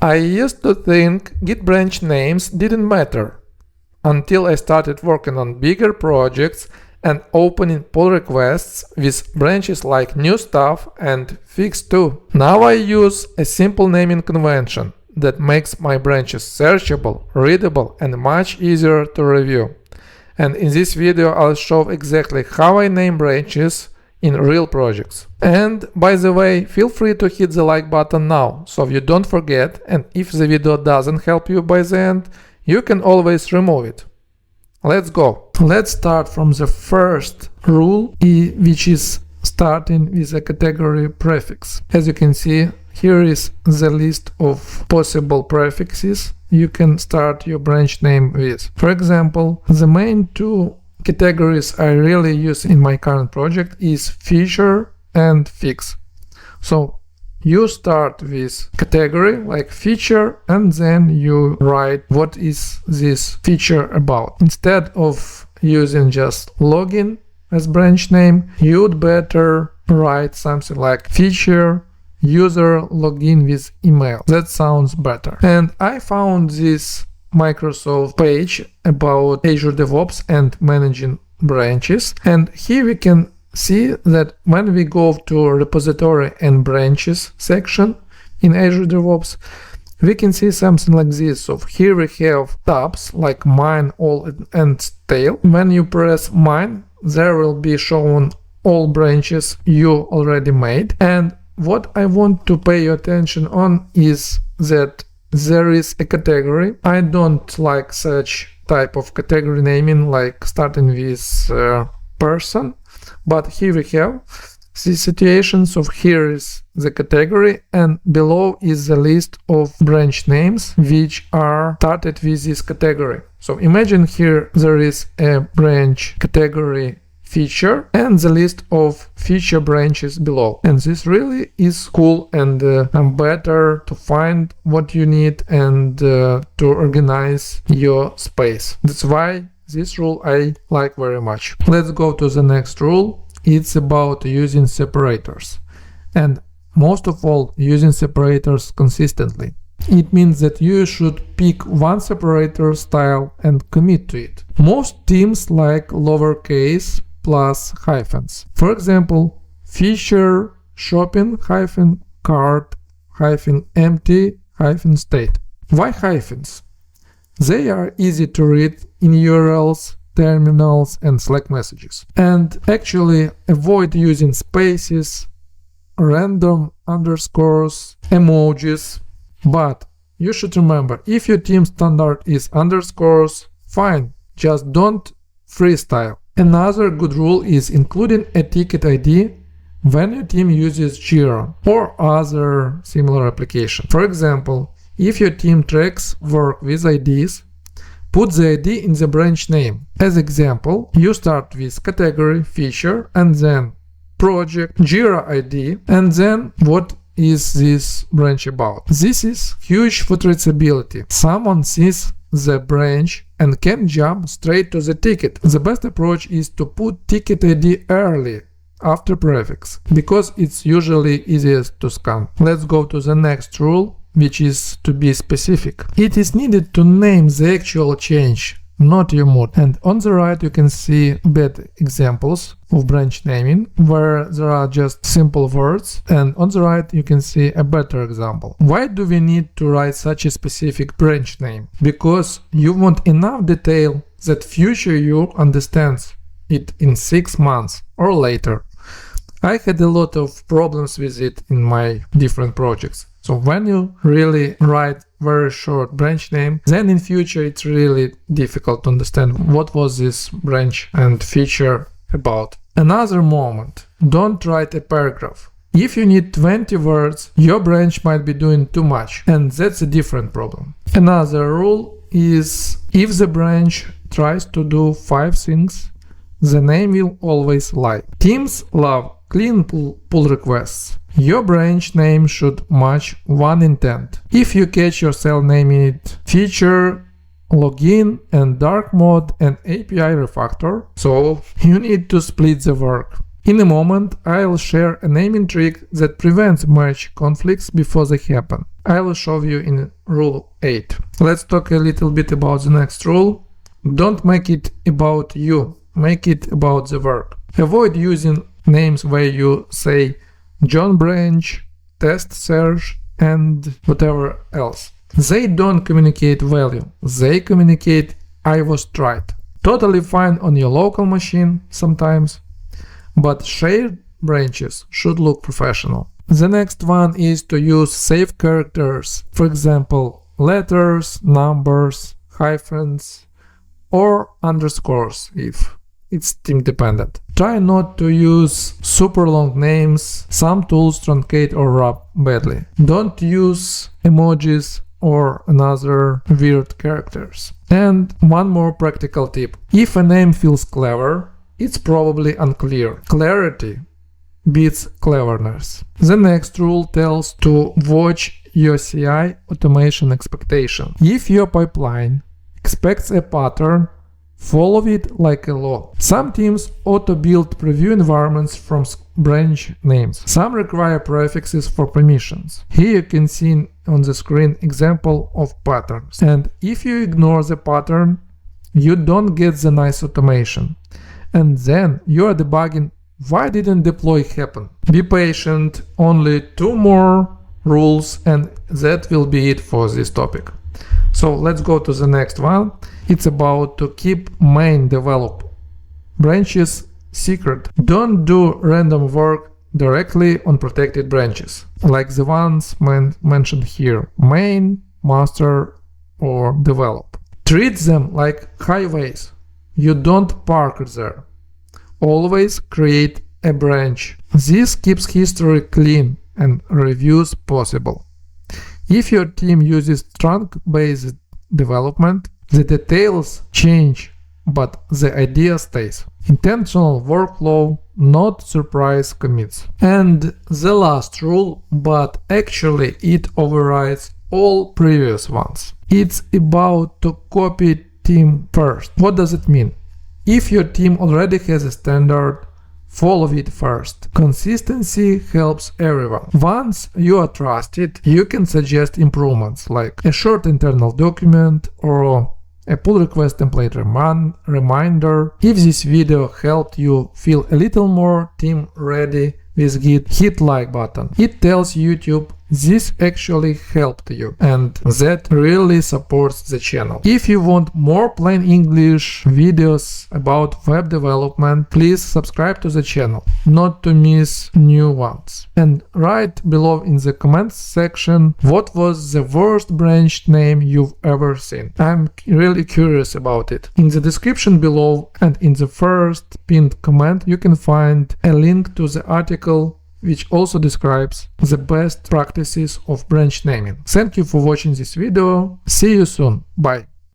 I used to think Git branch names didn't matter until I started working on bigger projects and opening pull requests with branches like new stuff and fix too. Now I use a simple naming convention that makes my branches searchable, readable, and much easier to review. And in this video I'll show exactly how I name branches in real projects. And by the way, feel free to hit the like button now, so you don't forget, and if the video doesn't help you by the end, you can always remove it. Let's go. Let's start from the first rule, which is starting with a category prefix. As you can see, here is the list of possible prefixes you can start your branch name with. For example, the main two categories I really use in my current project is feature and fix. So you start with category like feature and then you write what is this feature about. Instead of using just login as branch name, you'd better write something like feature user login with email. That sounds better. And I found this Microsoft page about Azure DevOps and managing branches, and here we can see that when we go to repository and branches section in Azure DevOps, we can see something like this. So here we have tabs like mine, all, and tail. When you press mine, there will be shown all branches you already made. And what I want to pay your attention on is that there is a category. I don't like such type of category naming, like starting with person, but here we have the situation. So here is the category and below is the list of branch names which are started with this category. So imagine here there is a branch category feature and the list of feature branches below, and this really is cool and better to find what you need and to organize your space. That's why this rule I like very much. Let's go to the next rule. It's about using separators, and most of all using separators consistently. It means that you should pick one separator style and commit to it. Most teams like lowercase plus hyphens. For example, feature shopping hyphen cart hyphen empty hyphen state. Why hyphens? They are easy to read in URLs, terminals, and Slack messages. And actually avoid using spaces, random underscores, emojis. But you should remember, if your team standard is underscores, fine, just don't freestyle. Another good rule is including a ticket ID when your team uses Jira or other similar application. For example, if your team tracks work with IDs, put the ID in the branch name. As example, you start with category, feature, and then project, Jira ID, and then what is this branch about. This is huge for traceability. Someone sees the branch and can jump straight to the ticket. The best approach is to put ticket ID early after prefix, because it's usually easiest to scan. Let's go to the next rule, which is to be specific. It is needed to name the actual change, not your mood. And on the right you can see bad examples of branch naming where there are just simple words, and on the right you can see a better example. Why do we need to write such a specific branch name? Because you want enough detail that future you understands it in 6 months or later. I had a lot of problems with it in my different projects. So when you really write very short branch name, then in future it's really difficult to understand what was this branch and feature about. Another moment, don't write a paragraph. If you need 20 words, your branch might be doing too much, and that's a different problem. Another rule is if the branch tries to do 5 things, the name will always lie. Teams love clean pull requests. Your branch name should match one intent. If you catch yourself naming it feature, login, and dark mode and API refactor, so you need to split the work. In a moment, I'll share a naming trick that prevents merge conflicts before they happen. I will show you in rule 8. Let's talk a little bit about the next rule. Don't make it about you, make it about the work. Avoid using names where you say John branch, test search, and whatever else. They don't communicate value, they communicate I was tried. Totally fine on your local machine sometimes, but shared branches should look professional. The next one is to use safe characters, for example, letters, numbers, hyphens, or underscores if it's team dependent. Try not to use super long names, some tools truncate or wrap badly. Don't use emojis or another weird characters. And one more practical tip. If a name feels clever, it's probably unclear. Clarity beats cleverness. The next rule tells to watch your CI automation expectation. If your pipeline expects a pattern, follow it like a law. Some teams auto-build preview environments from branch names. Some require prefixes for permissions. Here you can see on the screen example of patterns. And if you ignore the pattern, you don't get the nice automation. And then you are debugging why didn't deploy happen. Be patient, only 2 more rules and that will be it for this topic. So let's go to the next one. It's about to keep main develop branches secret. Don't do random work directly on protected branches, like the ones mentioned here, main, master, or develop. Treat them like highways. You don't park there. Always create a branch. This keeps history clean and reviews possible. If your team uses trunk-based development, the details change, but the idea stays. Intentional workflow, not surprise commits. And the last rule, but actually it overrides all previous ones. It's about to copy team first. What does it mean? If your team already has a standard, follow it first. Consistency helps everyone. Once you are trusted, you can suggest improvements like a short internal document or a pull request template reminder. If this video helped you feel a little more team ready with Git, hit like button. It tells YouTube this actually helped you, and that really supports the channel. If you want more plain English videos about web development, please subscribe to the channel, not to miss new ones. And write below in the comments section what was the worst branch name you've ever seen. I'm really curious about it. In the description below and in the first pinned comment you can find a link to the article which also describes the best practices of branch naming. Thank you for watching this video. See you soon. Bye.